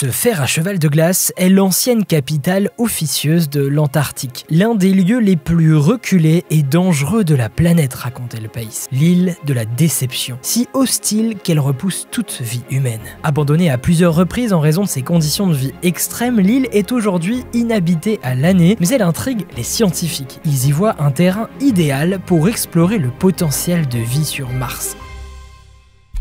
Ce fer à cheval de glace est l'ancienne capitale officieuse de l'Antarctique, l'un des lieux les plus reculés et dangereux de la planète, racontait le pays. L'île de la déception, si hostile qu'elle repousse toute vie humaine. Abandonnée à plusieurs reprises en raison de ses conditions de vie extrêmes, l'île est aujourd'hui inhabitée à l'année, mais elle intrigue les scientifiques. Ils y voient un terrain idéal pour explorer le potentiel de vie sur Mars.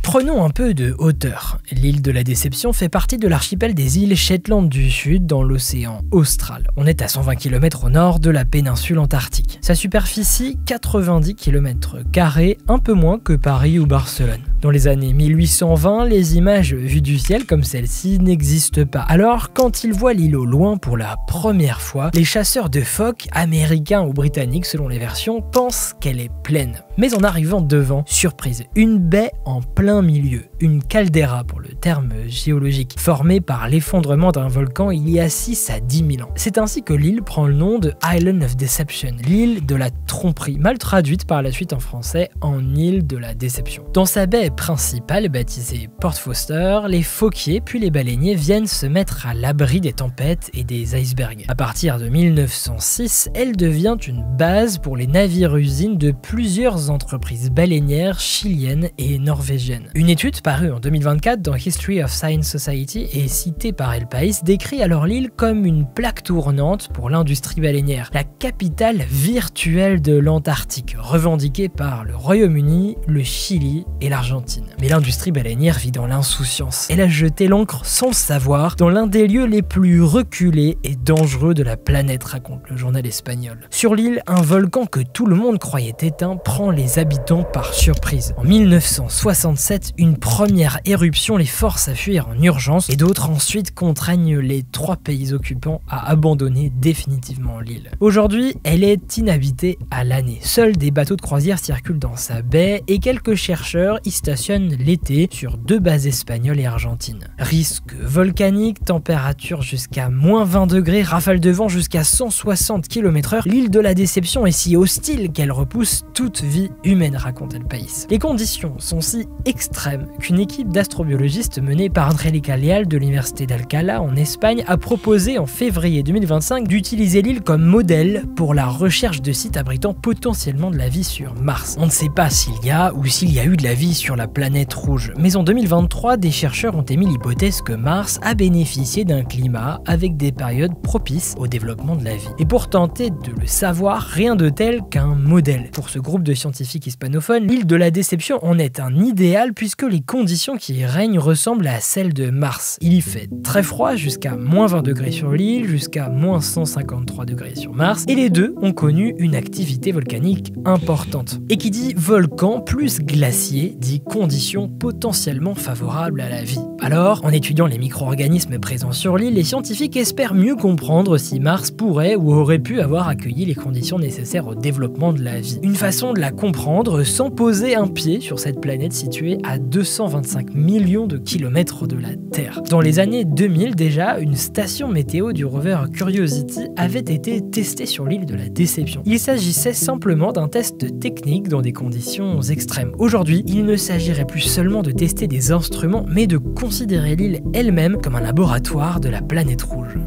Prenons un peu de hauteur. L'île de la Déception fait partie de l'archipel des îles Shetland du Sud dans l'océan Austral. On est à 120 km au nord de la péninsule antarctique. Sa superficie, 90 km², un peu moins que Paris ou Barcelone. Dans les années 1820, les images vues du ciel comme celle-ci n'existent pas. Alors, quand ils voient l'île au loin pour la première fois, les chasseurs de phoques, américains ou britanniques selon les versions, pensent qu'elle est pleine. Mais en arrivant devant, surprise, une baie en plein milieu, une caldeira pour le terme géologique, formée par l'effondrement d'un volcan il y a 6 à 10 000 ans. C'est ainsi que l'île prend le nom de Island of Deception, l'île de la tromperie, mal traduite par la suite en français en île de la déception. Dans sa baie principale, baptisée Port Foster, les phoquiers puis les baleiniers viennent se mettre à l'abri des tempêtes et des icebergs. À partir de 1906, elle devient une base pour les navires-usines de plusieurs entreprises baleinières chiliennes et norvégiennes. Une étude parue en 2024 dans History of Science Society et citée par El País décrit alors l'île comme une plaque tournante pour l'industrie baleinière, la capitale virtuelle de l'Antarctique, revendiquée par le Royaume-Uni, le Chili et l'Argentine. Mais l'industrie baleinière vit dans l'insouciance. Elle a jeté l'ancre sans le savoir dans l'un des lieux les plus reculés et dangereux de la planète, raconte le journal espagnol. Sur l'île, un volcan que tout le monde croyait éteint prend les habitants par surprise. En 1967, une première éruption les force à fuir en urgence et d'autres ensuite contraignent les 3 pays occupants à abandonner définitivement l'île. Aujourd'hui, elle est inhabitée à l'année. Seuls des bateaux de croisière circulent dans sa baie et quelques chercheurs y stationnent l'été sur 2 bases espagnoles et argentines. Risque volcanique, température jusqu'à -20 degrés, rafales de vent jusqu'à 160 km/h, l'île de la Déception est si hostile qu'elle repousse toute vie humaine, raconte El País. Les conditions sont si extrêmes qu'une équipe d'astrobiologistes menée par Angélica Leal de l'université d'Alcalá en Espagne a proposé en février 2025 d'utiliser l'île comme modèle pour la recherche de sites abritant potentiellement de la vie sur Mars. On ne sait pas s'il y a ou s'il y a eu de la vie sur la planète rouge, mais en 2023, des chercheurs ont émis l'hypothèse que Mars a bénéficié d'un climat avec des périodes propices au développement de la vie. Et pour tenter de le savoir, rien de tel qu'un modèle. Pour ce groupe de scientifiques hispanophones, l'île de la Déception en est un idéal puisque les conditions qui y règnent ressemblent à celles de Mars. Il y fait très froid, jusqu'à -20 degrés sur l'île, jusqu'à -153 degrés sur Mars, et les deux ont connu une activité volcanique importante. Et qui dit volcan plus glacier dit conditions potentiellement favorables à la vie. Alors, en étudiant les micro-organismes présents sur l'île, les scientifiques espèrent mieux comprendre si Mars pourrait ou aurait pu avoir accueilli les conditions nécessaires au développement de la vie. Une façon de la comprendre sans poser un pied sur cette planète située à 225 millions de kilomètres de la Terre. Dans les années 2000 déjà, une station météo du rover Curiosity avait été testée sur l'île de la Déception. Il s'agissait simplement d'un test technique dans des conditions extrêmes. Aujourd'hui, il ne s'agirait plus seulement de tester des instruments, mais de considérer l'île elle-même comme un laboratoire de la planète rouge.